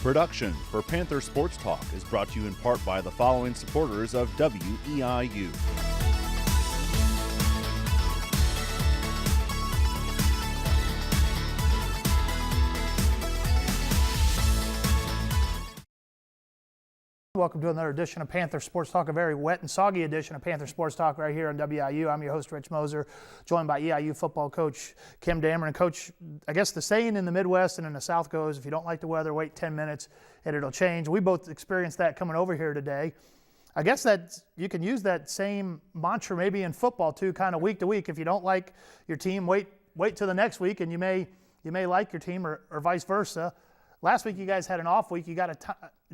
Production for Panther Sports Talk is brought to you in part by the following supporters of WEIU. Welcome to another edition of Panther Sports Talk, a very wet and soggy edition of Panther Sports Talk right here on WIU. I'm your host, Rich Moser, joined by EIU football coach Kim Dameron. Coach, I guess the saying in the Midwest and in the South goes, if you don't like the weather, wait 10 minutes and it'll change. We both experienced that coming over here today. I guess that you can use that same mantra maybe in football too, kind of week to week. If you don't like your team, wait till the next week, and you may like your team or vice versa. Last week you guys had an off week. You got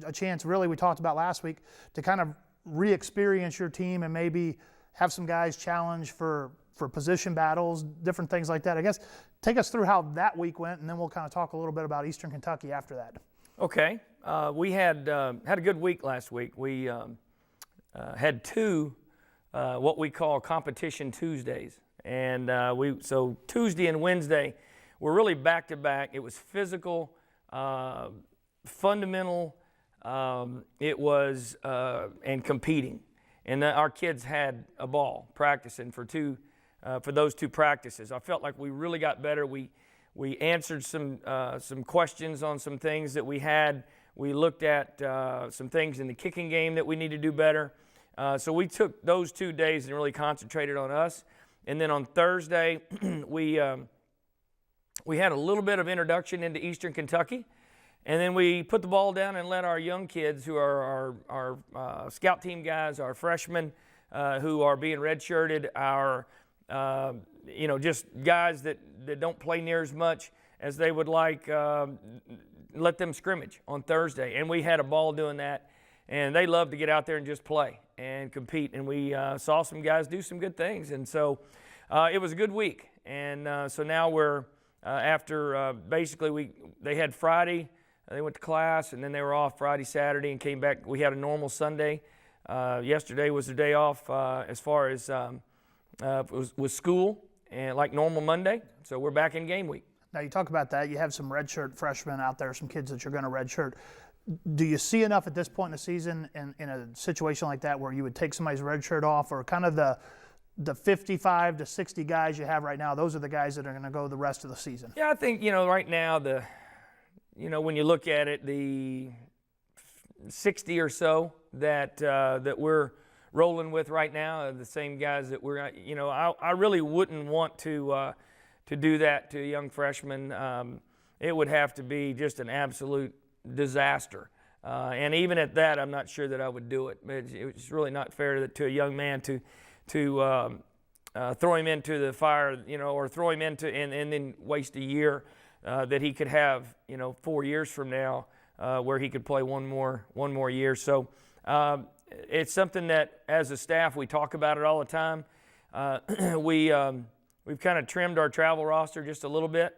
a chance, really, we talked about last week, to kind of re-experience your team and maybe have some guys challenge for position battles, different things like that. I guess take us through how that week went, and then we'll kind of talk a little bit about Eastern Kentucky after that. Okay. We had a good week last week. We had two what we call competition Tuesdays. And so Tuesday and Wednesday were really back-to-back. It was physical, fundamental, it was and competing, and our kids had a ball practicing for those two practices. I felt like we really got better. We answered some questions on some things that we had. We looked at some things in the kicking game that we need to do better. So we took those 2 days and really concentrated on us. And then on Thursday, we had a little bit of introduction into Eastern Kentucky, and then we put the ball down and let our young kids, who are our scout team guys, our freshmen who are being redshirted, our just guys that don't play near as much as they would like, let them scrimmage on Thursday. And we had a ball doing that, and they love to get out there and just play and compete. And we saw some guys do some good things, and so it was a good week. And so now we're after basically they had Friday, they went to class, and then they were off Friday, Saturday, and came back. We had a normal Sunday. Yesterday was the day off as far as was school, and like normal Monday. So we're back in game week. Now you talk about that. You have some redshirt freshmen out there, some kids that you're going to redshirt. Do you see enough at this point in the season in a situation like that where you would take somebody's redshirt off, or kind of the 55 to 60 guys you have right now, those are the guys that are going to go the rest of the season? Yeah, I think, right now, when you look at it, the 60 or so that we're rolling with right now are the same guys that we're, I really wouldn't want to do that to a young freshman. It would have to be just an absolute disaster. And even at that, I'm not sure that I would do it. It's really not fair to a young man to throw him into the fire, or throw him into and then waste a year that he could have, 4 years from now, where he could play one more year. So it's something that, as a staff, we talk about it all the time. We've kind of trimmed our travel roster just a little bit.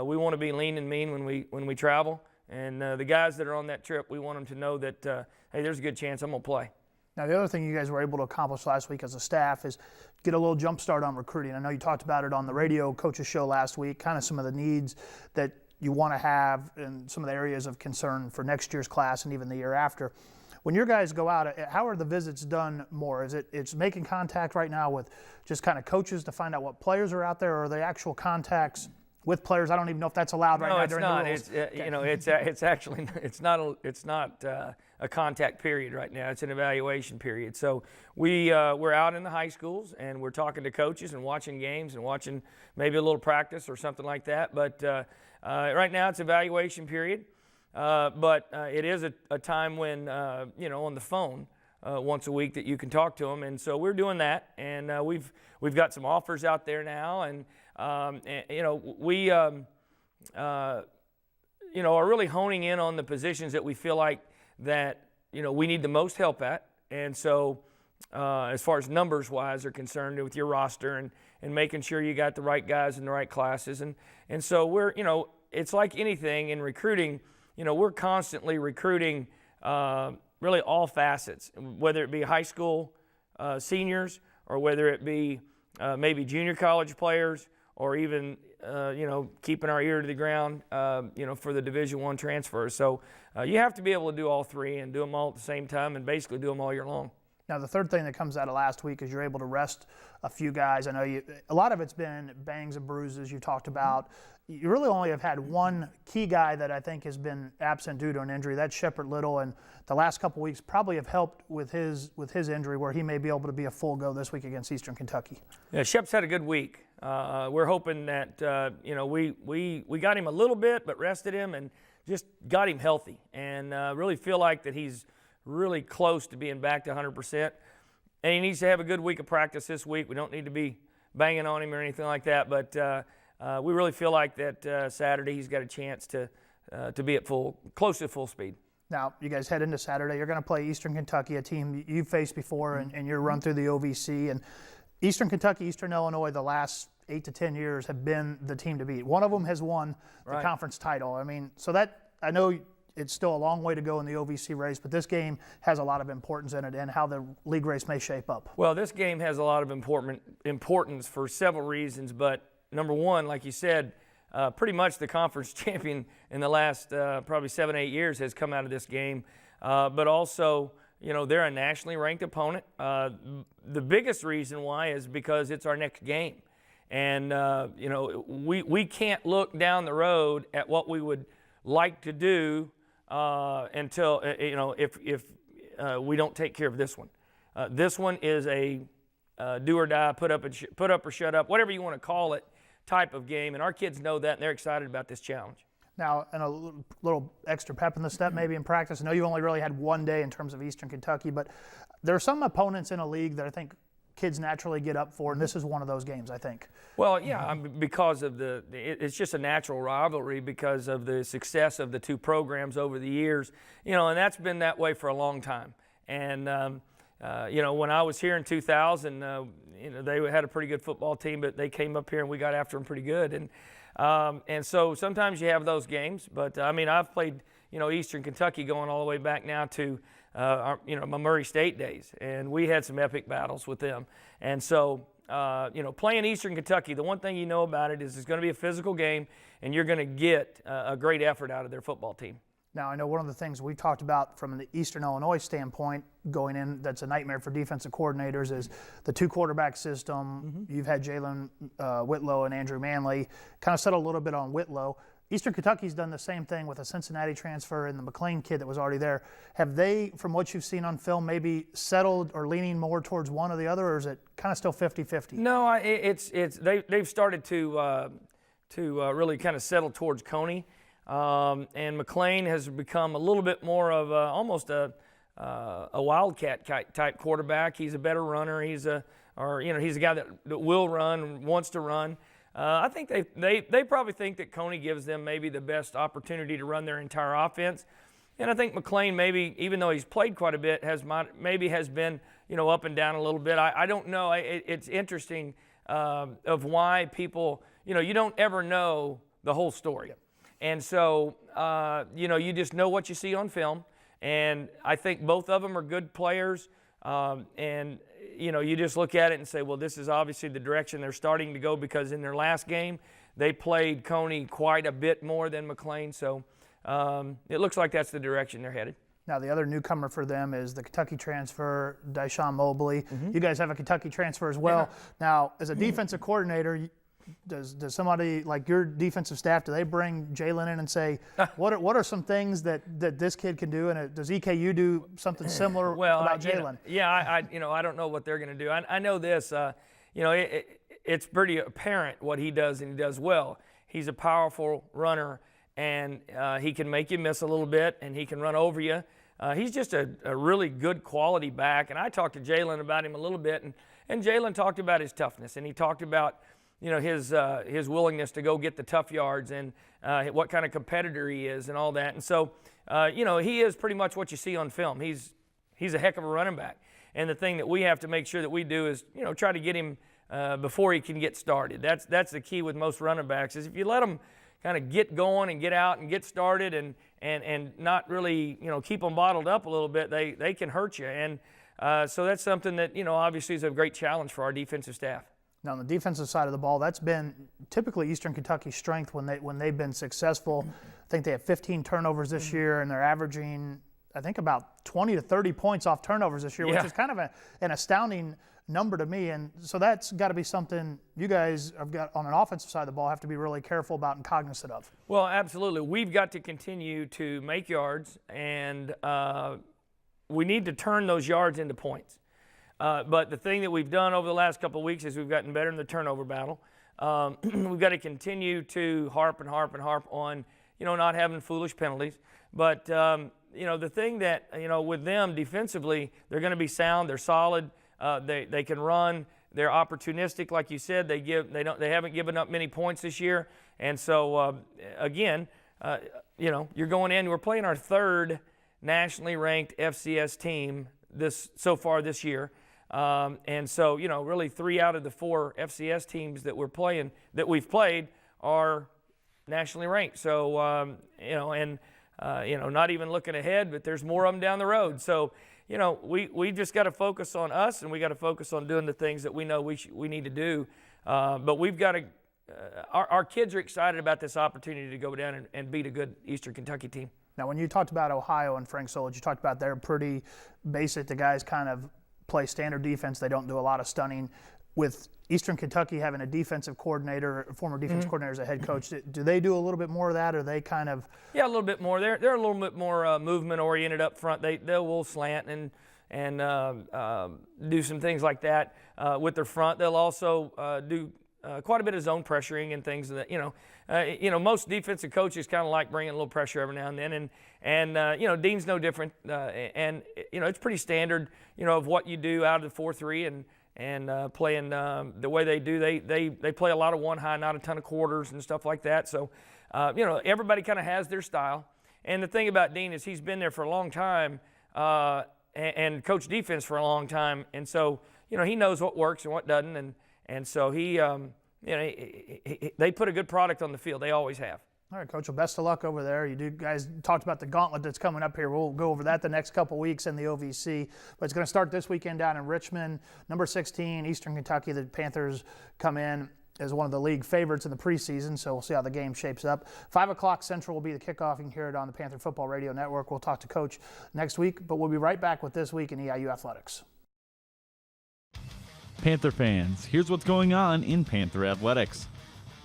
We want to be lean and mean when we travel, and the guys that are on that trip, we want them to know that hey, there's a good chance I'm gonna play. Now, the other thing you guys were able to accomplish last week as a staff is get a little jump start on recruiting. I know you talked about it on the radio coaches show last week, kind of some of the needs that you want to have and some of the areas of concern for next year's class and even the year after. When your guys go out, how are the visits done more? Is it's making contact right now with just kind of coaches to find out what players are out there, or are they actual contacts with players? I don't even know if that's allowed right now during the rules. No, it's not. It's actually it's not a contact period right now. It's an evaluation period. So we're out in the high schools, and we're talking to coaches and watching games and watching maybe a little practice or something like that. But right now it's evaluation period. But it is a time when on the phone once a week that you can talk to them, and so we're doing that. And we've got some offers out there now, and we are really honing in on the positions that we feel like that we need the most help at. And so as far as numbers wise are concerned with your roster and making sure you got the right guys in the right classes, and so we're it's like anything in recruiting. We're constantly recruiting really all facets, whether it be high school seniors, or whether it be maybe junior college players, or even keeping our ear to the ground, for the Division I transfers. So you have to be able to do all three and do them all at the same time and basically do them all year long. Now, the third thing that comes out of last week is you're able to rest a few guys. I know a lot of it's been bangs and bruises you talked about. You really only have had one key guy that I think has been absent due to an injury. That's Shepard Little, and the last couple weeks probably have helped with his injury, where he may be able to be a full go this week against Eastern Kentucky. Yeah, Shep's had a good week. We're hoping that we got him a little bit, but rested him and just got him healthy, and really feel like that he's really close to being back to 100%. And he needs to have a good week of practice this week. We don't need to be banging on him or anything like that, but we really feel like that Saturday he's got a chance to be at close to full speed. Now, you guys head into Saturday. You're going to play Eastern Kentucky, a team you've faced before, and you're run through the OVC. And Eastern Kentucky, Eastern Illinois, the last 8 to 10 years have been the team to beat. One of them has won the conference title. I mean, so that, I know it's still a long way to go in the OVC race, but this game has a lot of importance in it and how the league race may shape up. Well, this game has a lot of importance for several reasons, but number one, like you said, pretty much the conference champion in the last probably 7-8 years has come out of this game, but also, they're a nationally ranked opponent. The biggest reason why is because it's our next game. And, we can't look down the road at what we would like to do until, if we don't take care of this one. This one is a do or die, put up or shut up, whatever you want to call it, type of game. And our kids know that, and they're excited about this challenge. Now, and a little extra pep in the step maybe in practice. I know you only really had one day in terms of Eastern Kentucky, but there are some opponents in a league that I think kids naturally get up for, and this is one of those games, I think. Well, yeah, because of it's just a natural rivalry because of the success of the two programs over the years, and that's been that way for a long time. And, when I was here in 2000, they had a pretty good football team, but they came up here and we got after them pretty good. And so sometimes you have those games, but I've played, Eastern Kentucky going all the way back now to, my Murray State days, and we had some epic battles with them. And so, playing Eastern Kentucky, the one thing you know about it is it's going to be a physical game, and you're going to get a great effort out of their football team. Now, I know one of the things we talked about from the Eastern Illinois standpoint going in that's a nightmare for defensive coordinators is the two-quarterback system. You've had Jalen Whitlow and Andrew Manley. Kind of settle a little bit on Whitlow. Eastern Kentucky's done the same thing with a Cincinnati transfer and the McLean kid that was already there. Have they, from what you've seen on film, maybe settled or leaning more towards one or the other, or is it kind of still 50-50? No, they've started to really kind of settle towards Coney. And McLean has become a little bit more of almost a wildcat type quarterback. He's a better runner. He's a guy that will run, wants to run. I think they probably think that Coney gives them maybe the best opportunity to run their entire offense. And I think McLean maybe, even though he's played quite a bit, has been up and down a little bit. I don't know. It's interesting of why people you don't ever know the whole story. And so, you just know what you see on film. And I think both of them are good players. And, you just look at it and say, well, this is obviously the direction they're starting to go, because in their last game, they played Coney quite a bit more than McLean. So it looks like that's the direction they're headed. Now, the other newcomer for them is the Kentucky transfer, Dyshawn Mobley. You guys have a Kentucky transfer as well. Yeah. Now, as a defensive coordinator, does somebody like your defensive staff, do they bring Jalen in and say, what are some things that this kid can do? And does EKU do something similar about Jalen? I don't know what they're going to do. I know this. It's pretty apparent what he does, and he does well. He's a powerful runner, and he can make you miss a little bit, and he can run over you. He's just a really good quality back. And I talked to Jalen about him a little bit, and Jalen talked about his toughness, and he talked about his willingness to go get the tough yards, and what kind of competitor he is and all that. And so, he is pretty much what you see on film. He's a heck of a running back. And the thing that we have to make sure that we do is, try to get him before he can get started. That's the key with most running backs, is if you let them kind of get going and get out and get started and not really, keep them bottled up a little bit, they can hurt you. And so that's something that, obviously is a great challenge for our defensive staff. Now, on the defensive side of the ball, that's been typically Eastern Kentucky's strength when they've been successful. I think they have 15 turnovers this year, and they're averaging, I think, about 20 to 30 points off turnovers this year, which is kind of an astounding number to me. And so that's got to be something you guys have got on an offensive side of the ball have to be really careful about and cognizant of. Well, absolutely. We've got to continue to make yards, and we need to turn those yards into points. But the thing that we've done over the last couple of weeks is we've gotten better in the turnover battle. We've got to continue to harp on, not having foolish penalties. But, the thing that, with them defensively, they're going to be sound. They're solid. They can run. They're opportunistic, like you said. They haven't given up many points this year. And so, again, you're going in. We're playing our third nationally ranked FCS team so far this year. And so, really 3 out of the 4 FCS teams that we've played are nationally ranked. So, not even looking ahead, but there's more of them down the road. So, we just got to focus on us, and we got to focus on doing the things that we know we need to do. But we've got to, our kids are excited about this opportunity to go down and beat a good Eastern Kentucky team. Now, when you talked about Ohio and Frank Solich, you talked about they're pretty basic. The guys kind of play standard defense. They don't do a lot of stunning. With Eastern Kentucky having a defensive coordinator, former defense coordinator as a head coach, do they do a little bit more of that, or they kind of? Yeah, a little bit more. They're a little bit more movement oriented up front. They will slant and do some things like that with their front. They'll also do quite a bit of zone pressuring and things that most defensive coaches kind of like bringing a little pressure every now and then, and Dean's no different, and it's pretty standard of what you do out of the 4-3 and playing the way they do. They play a lot of one high, not a ton of quarters and stuff like that. So everybody kind of has their style. And the thing about Dean is he's been there for a long time and coached defense for a long time, and so he knows what works and what doesn't, and so they put a good product on the field. They always have. All right, Coach. Well, best of luck over there. You guys talked about the gauntlet that's coming up here. We'll go over that the next couple weeks in the OVC. But it's going to start this weekend down in Richmond. Number 16, Eastern Kentucky. The Panthers come in as one of the league favorites in the preseason, so we'll see how the game shapes up. 5 o'clock Central will be the kickoff. You can hear it on the Panther Football Radio Network. We'll talk to Coach next week, but we'll be right back with This Week in EIU Athletics. Panther fans, here's what's going on in Panther athletics.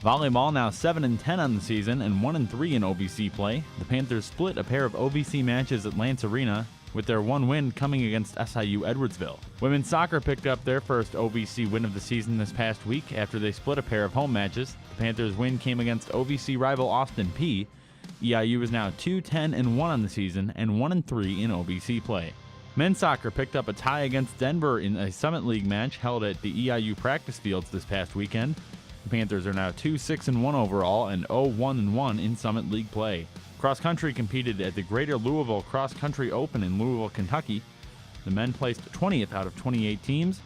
Volleyball now 7-10 on the season and 1-3 in OVC play. The Panthers split a pair of OVC matches at Lance Arena, with their one win coming against SIU Edwardsville. Women's soccer picked up their first OVC win of the season this past week after they split a pair of home matches. The Panthers' win came against OVC rival Austin Peay. EIU is now 2-10-1 on the season and 1-3 in OVC play. Men's soccer picked up a tie against Denver in a Summit League match held at the EIU practice fields this past weekend. The Panthers are now 2-6-1 overall and 0-1-1 in Summit League play. Cross country competed at the Greater Louisville Cross Country Open in Louisville, Kentucky. The men placed 20th out of 28 teams.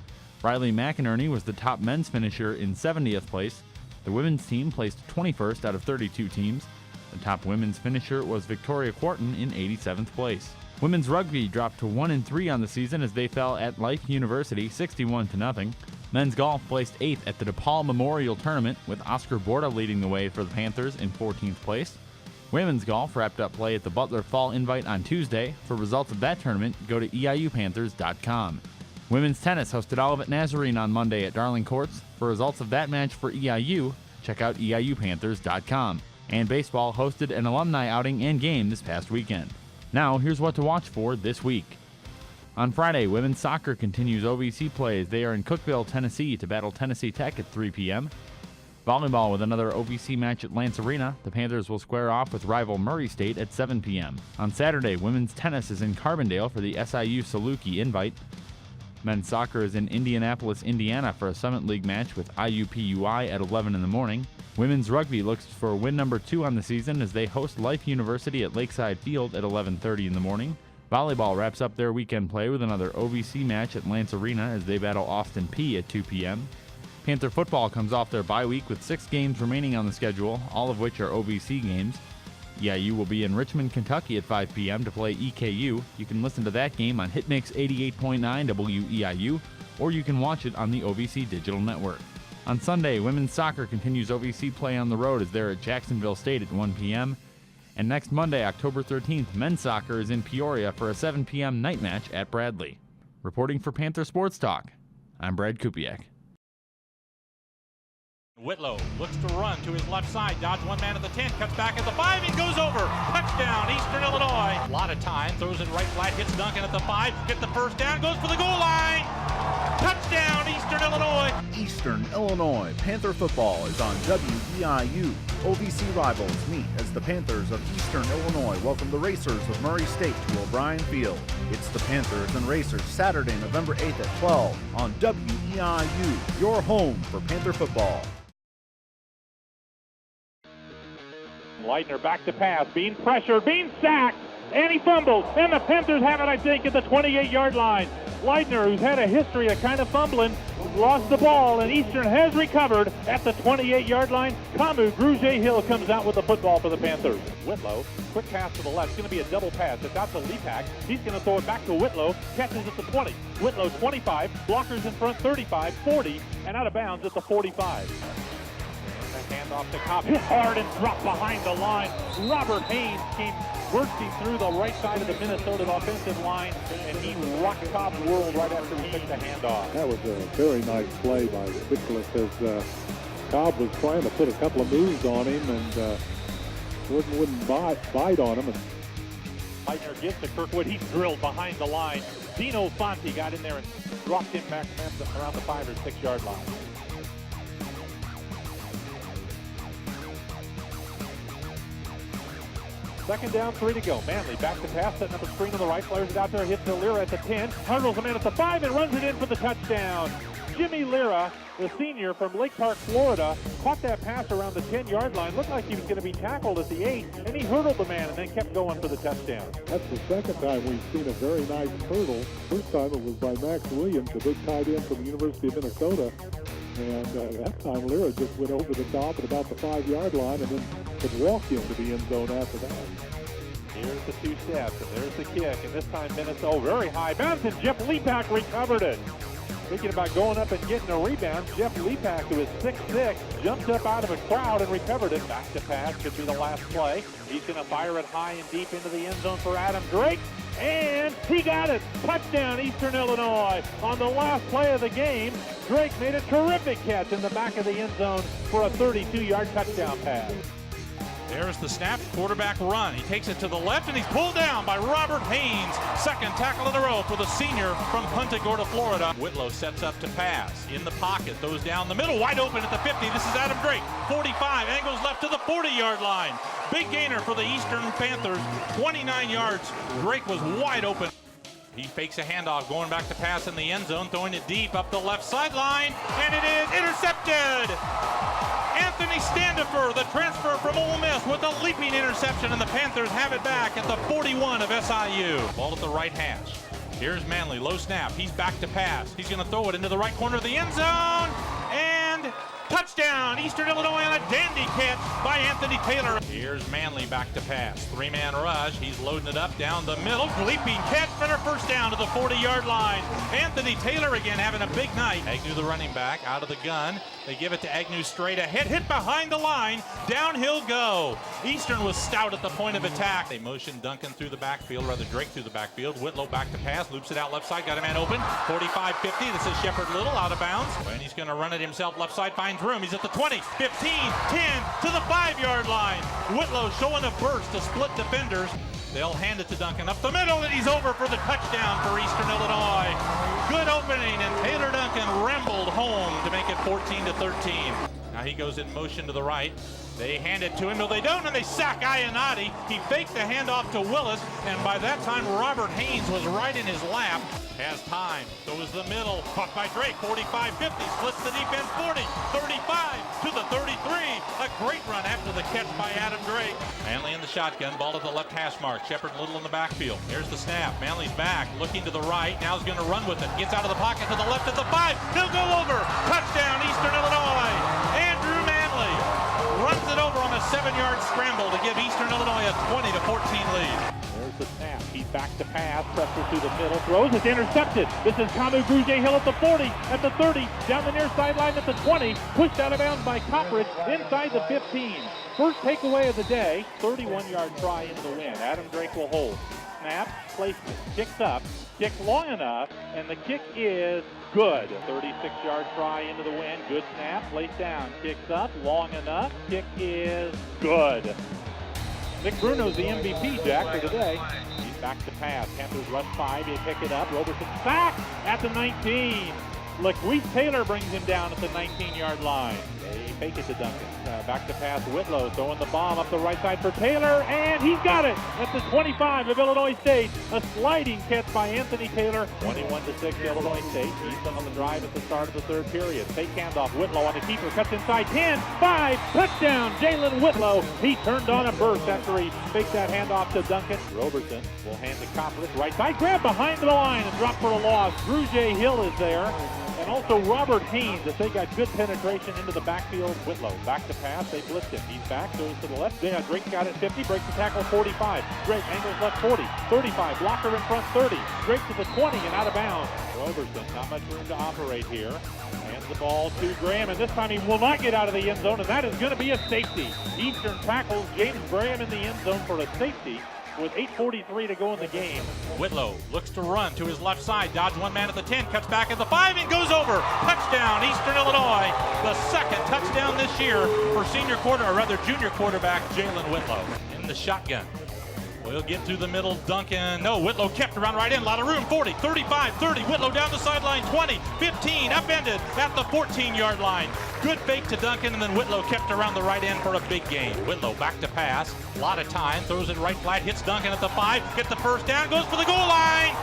Riley McInerney was the top men's finisher in 70th place. The women's team placed 21st out of 32 teams. The top women's finisher was Victoria Quarton in 87th place. Women's rugby dropped to 1-3 on the season as they fell at Life University 61-0. Men's golf placed 8th at the DePaul Memorial Tournament, with Oscar Borda leading the way for the Panthers in 14th place. Women's golf wrapped up play at the Butler Fall Invite on Tuesday. For results of that tournament, go to EIUPanthers.com. Women's tennis hosted Olivet Nazarene on Monday at Darling Courts. For results of that match for EIU, check out EIUPanthers.com. And baseball hosted an alumni outing and game this past weekend. Now, here's what to watch for this week. On Friday, women's soccer continues OVC play as they are in Cookeville, Tennessee to battle Tennessee Tech at 3 p.m. Volleyball with another OVC match at Lance Arena. The Panthers will square off with rival Murray State at 7 p.m. On Saturday, women's tennis is in Carbondale for the SIU Saluki Invite. Men's soccer is in Indianapolis, Indiana for a Summit League match with IUPUI at 11 in the morning. Women's rugby looks for win number 2 on the season as they host Life University at Lakeside Field at 11:30 in the morning. Volleyball wraps up their weekend play with another OVC match at Lance Arena as they battle Austin Peay at 2 p.m. Panther football comes off their bye week with 6 games remaining on the schedule, all of which are OVC games. EIU will be in Richmond, Kentucky at 5 p.m. to play EKU. You can listen to that game on Hitmix 88.9 WEIU, or you can watch it on the OVC Digital Network. On Sunday, women's soccer continues OVC play on the road as they're at Jacksonville State at 1 p.m. And next Monday, October 13th, men's soccer is in Peoria for a 7 p.m. night match at Bradley. Reporting for Panther Sports Talk, I'm Brad Kupiak. Whitlow looks to run to his left side, dodges one man at the 10, cuts back at the 5, and goes over. Touchdown, Eastern Illinois. A lot of time, throws it right flat, hits Duncan at the 5, gets the first down, goes for the goal line. Touchdown, Eastern Illinois. Eastern Illinois Panther football is on WEIU. OVC rivals meet as the Panthers of Eastern Illinois welcome the Racers of Murray State to O'Brien Field. It's the Panthers and Racers Saturday, November 8th at 12 on WEIU, your home for Panther football. Leitner back to pass, being pressured, being sacked, and he fumbles, and the Panthers have it, I think, at the 28-yard line. Leitner, who's had a history of kind of fumbling, lost the ball, and Eastern has recovered at the 28-yard line. Kamu Grugier-Hill comes out with the football for the Panthers. Whitlow, quick pass to the left. It's going to be a double pass. It's out to Lepak. He's going to throw it back to Whitlow. Catches at the 20. Whitlow 25. Blockers in front 35, 40, and out of bounds at the 45. Hand off to Cobb, hit hard and dropped behind the line. Robert Haynes came bursting through the right side of the Minnesota offensive line, and he rocked Cobb's world right after he took the handoff. That was a very nice play by Nicholas as Cobb was trying to put a couple of moves on him and wouldn't bite on him. Leitner gets to Kirkwood. He's drilled behind the line. Dino Fonte got in there and dropped him back around the 5 or 6 yard line. Second down, 3 to go. Manley back to pass, setting up a screen on the right. Flares it out there, hits to Lira at the 10. Hurdles a man at the 5 and runs it in for the touchdown. Jimmy Lira, the senior from Lake Park, Florida, caught that pass around the 10-yard line. Looked like he was going to be tackled at the 8, and he hurdled the man and then kept going for the touchdown. That's the second time we've seen a very nice hurdle. First time it was by Max Williams, the big tight end from the University of Minnesota. And that time Lira just went over the top at about the 5-yard line and then could walk into the end zone after that. Here's the 2 steps, and there's the kick, and this time Minnesota very high bounce, and Jeff Lepak recovered it. Thinking about going up and getting a rebound, Jeff Lepak, who is 6'6", jumped up out of a crowd and recovered it. Back to pass, could be the last play. He's going to fire it high and deep into the end zone for Adam Drake, and he got it. Touchdown, Eastern Illinois. On the last play of the game, Drake made a terrific catch in the back of the end zone for a 32-yard touchdown pass. There's the snap, quarterback run. He takes it to the left, and he's pulled down by Robert Haynes. Second tackle in a row for the senior from Punta Gorda, Florida. Whitlow sets up to pass. In the pocket, throws down the middle, wide open at the 50. This is Adam Drake, 45, angles left to the 40-yard line. Big gainer for the Eastern Panthers, 29 yards. Drake was wide open. He fakes a handoff, going back to pass in the end zone, throwing it deep up the left sideline, and it is intercepted. Anthony Standifer, the transfer from Ole Miss, with a leaping interception, and the Panthers have it back at the 41 of SIU. Ball at the right hash. Here's Manley, low snap. He's back to pass. He's going to throw it into the right corner of the end zone, and touchdown, Eastern Illinois on a dandy catch by Anthony Taylor. Here's Manley back to pass. 3-man rush. He's loading it up down the middle. Leaping catch for a first down to the 40-yard line. Anthony Taylor again having a big night. Agnew, the running back, out of the gun. They give it to Agnew straight ahead. Hit behind the line. Downhill go. Eastern was stout at the point of attack. They motion Duncan through the backfield, rather Drake through the backfield. Whitlow back to pass. Loops it out left side. Got a man open. 45-50. This is Shepard Little out of bounds. And he's going to run it himself left side. Finds room. He's at the 20, 15, 10 to the 5-yard line. Whitlow showing a burst to split defenders. They'll hand it to Duncan up the middle, and he's over for the touchdown for Eastern Illinois. Good opening, and Taylor Duncan rambled home to make it 14-13. Now he goes in motion to the right. They hand it to him. No, they don't, and they sack Ionati. He faked the handoff to Willis, and by that time, Robert Haynes was right in his lap. Has time, throws the middle, caught by Drake, 45-50, splits the deep end, 40, 35 to the 33. A great run after the catch by Adam Drake. Manley in the shotgun, ball at the left hash mark. Shepard Little in the backfield. Here's the snap. Manley's back, looking to the right. Now he's going to run with it. Gets out of the pocket to the left at the 5. He'll go over. Touchdown, Eastern Illinois. Andrew Manley runs it over on a 7-yard scramble to give Eastern Illinois a 20-14 lead. There's Here's the snap. He's back to pass. Pressure through the middle. Throws. It's intercepted. This is Kamu Grugier-Hill at the 40, at the 30, down the near sideline at the 20. Pushed out of bounds by Coppridge inside the 15. First takeaway of the day. 31-yard try into the win. Adam Drake will hold. Snap. Placement. Kicks up. Kicks long enough. And the kick is good. 36-yard try into the win. Good snap. Placed down. Kicks up. Long enough. Kick is good. Nick Bruno's the MVP, Jack, for today. He's back to pass. Panthers rush 5. They pick it up. Roberson sacked at the 19. LaQuise Taylor brings him down at the 19-yard line. They fake it to Duncan. Back to pass. Whitlow throwing the bomb up the right side for Taylor, and he's got it at the 25 of Illinois State. A sliding catch by Anthony Taylor. 21-6 Illinois State. Easton on the drive at the start of the third period. Fake handoff. Whitlow on the keeper. Cuts inside. 10, 5. Touchdown. Jalen Whitlow. He turned on a burst after he faked that handoff to Duncan. Roberson will hand to Coppridge. Right side. Grab behind the line and drop for a loss. Grugier-Hill is there. And also Robert Haynes, as they got good penetration into the backfield. Whitlow back to pass. They blitzed him. He's back. Goes to the left. Drake got it 50. Breaks the tackle 45. Drake angles left 40. 35. Blocker in front 30. Drake to the 20 and out of bounds. Roberson, not much room to operate here. Hands the ball to Graham, and this time he will not get out of the end zone, and that is going to be a safety. Eastern tackles James Graham in the end zone for a safety with 8:43 to go in the game. Whitlow looks to run to his left side, dodge one man at the 10, cuts back at the 5 and goes over. Touchdown, Eastern Illinois. The second touchdown this year for junior quarterback Jalen Whitlow. In the shotgun. We'll get to the middle, Duncan. No, Whitlow kept around right in. A lot of room. 40, 35, 30. Whitlow down the sideline. 20, 15. Upended at the 14-yard line. Good fake to Duncan, and then Whitlow kept around the right end for a big gain. Whitlow back to pass. A lot of time. Throws it right flat. Hits Duncan at the 5. Gets the first down. Goes for the goal line.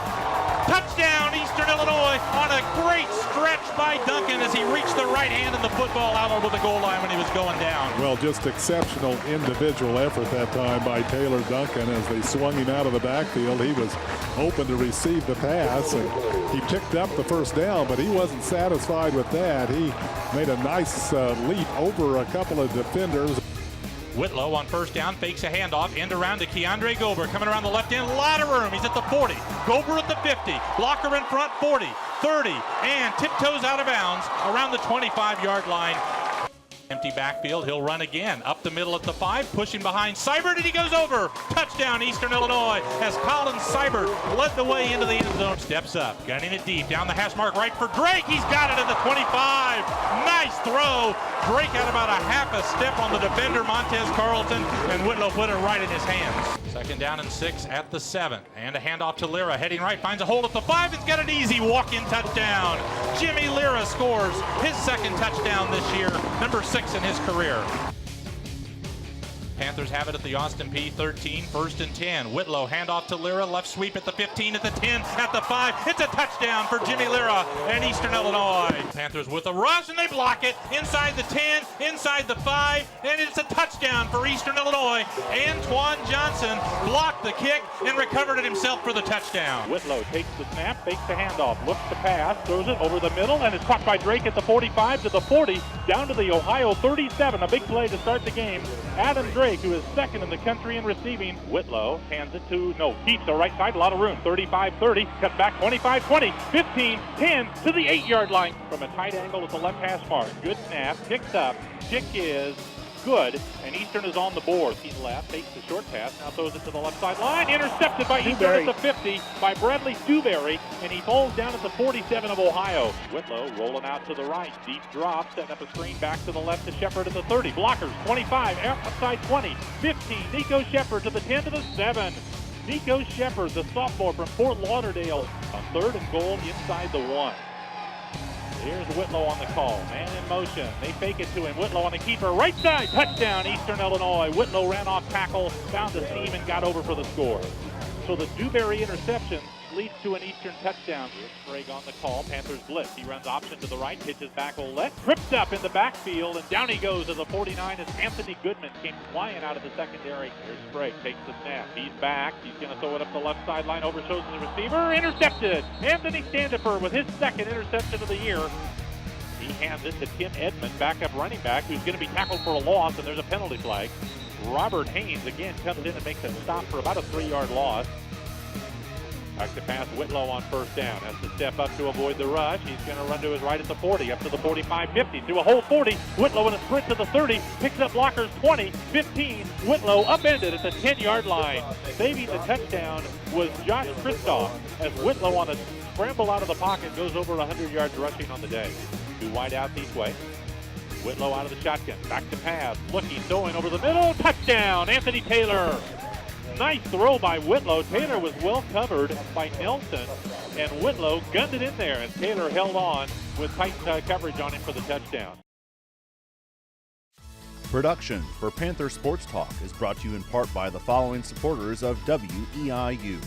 Touchdown, Eastern Illinois, on a great stretch by Duncan as he reached the right hand and the football out over the goal line when he was going down. Well, just exceptional individual effort that time by Taylor Duncan as they swung him out of the backfield. He was open to receive the pass, and he picked up the first down, but he wasn't satisfied with that. He made a nice leap over a couple of defenders. Whitlow on first down, fakes a handoff, end around to Keandre Gober, coming around the left end, a lot of room. He's at the 40, Gober at the 50, blocker in front, 40, 30, and tiptoes out of bounds around the 25-yard line. Empty backfield, he'll run again, up the middle at the 5, pushing behind Seibert, and he goes over. Touchdown, Eastern Illinois, as Colin Seibert led the way into the end zone. Steps up, gunning it deep, down the hash mark, right for Drake. He's got it at the 25. Nice throw. Drake had about a half a step on the defender, Montez Carlton, and Whitlow put it right in his hands. Second down and 6 at the 7, and a handoff to Lira, heading right, finds a hole at the 5, and got an easy walk-in touchdown. Jimmy Lira scores his second touchdown this year, number 6 in his career. Panthers have it at the Austin P 13, 1st and 10. Whitlow, handoff to Lira, left sweep at the 15, at the 10, at the 5. It's a touchdown for Jimmy Lira and Eastern Illinois. Panthers with a rush, and they block it inside the 10, inside the 5, and it's a touchdown for Eastern Illinois. Antoine Johnson blocked the kick and recovered it himself for the touchdown. Whitlow takes the snap, fakes the handoff, looks to pass, throws it over the middle, and it's caught by Drake at the 45 to the 40, down to the Ohio 37. A big play to start the game. Adam Drake, who is second in the country in receiving. Whitlow hands it to, keeps the right side, a lot of room. 35-30, cuts back 25-20, 15, 10 to the 8-yard line from a tight angle at the left hash mark. Good snap, kicks up, kick is good, and Eastern is on the board. He's left, takes the short pass, now throws it to the left sideline, intercepted by Eastern at the 50 by Bradley Dewberry, and he falls down at the 47 of Ohio. Whitlow rolling out to the right, deep drop, setting up a screen back to the left to Shepard at the 30. Blockers, 25, outside 20, 15, Nico Shepard to the 10 to the 7. Nico Shepard, the sophomore from Fort Lauderdale, on 3rd and goal inside the 1. Here's Whitlow on the call. Man in motion. They fake it to him. Whitlow on the keeper. Right side. Touchdown, Eastern Illinois. Whitlow ran off tackle, found the seam, and got over for the score. So the Dewberry interception leads to an Eastern touchdown. Here's Sprague on the call. Panthers blitz. He runs option to the right, pitches back left, trips up in the backfield, and down he goes to the 49 as Anthony Goodman came flying out of the secondary. Here's Sprague, takes the snap. He's back. He's going to throw it up the left sideline, overshows the receiver, intercepted. Anthony Standifer with his second interception of the year. He hands it to Tim Edmond, backup running back, who's going to be tackled for a loss, and there's a penalty flag. Robert Haynes again comes in and makes a stop for about a 3-yard loss. Back to pass, Whitlow on first down. Has to step up to avoid the rush. He's going to run to his right at the 40, up to the 45, 50, to a whole 40. Whitlow in a sprint to the 30, picks up blockers 20, 15. Whitlow upended at the 10-yard line. Saving the touchdown was Josh Kristoff as Whitlow on a scramble out of the pocket goes over 100 yards rushing on the day. 2 wide out each way. Whitlow out of the shotgun, back to pass, looking, throwing over the middle, touchdown, Anthony Taylor. Nice throw by Whitlow. Taylor was well covered by Nelson, and Whitlow gunned it in there, and Taylor held on with tight coverage on him for the touchdown. Production for Panther Sports Talk is brought to you in part by the following supporters of WEIU.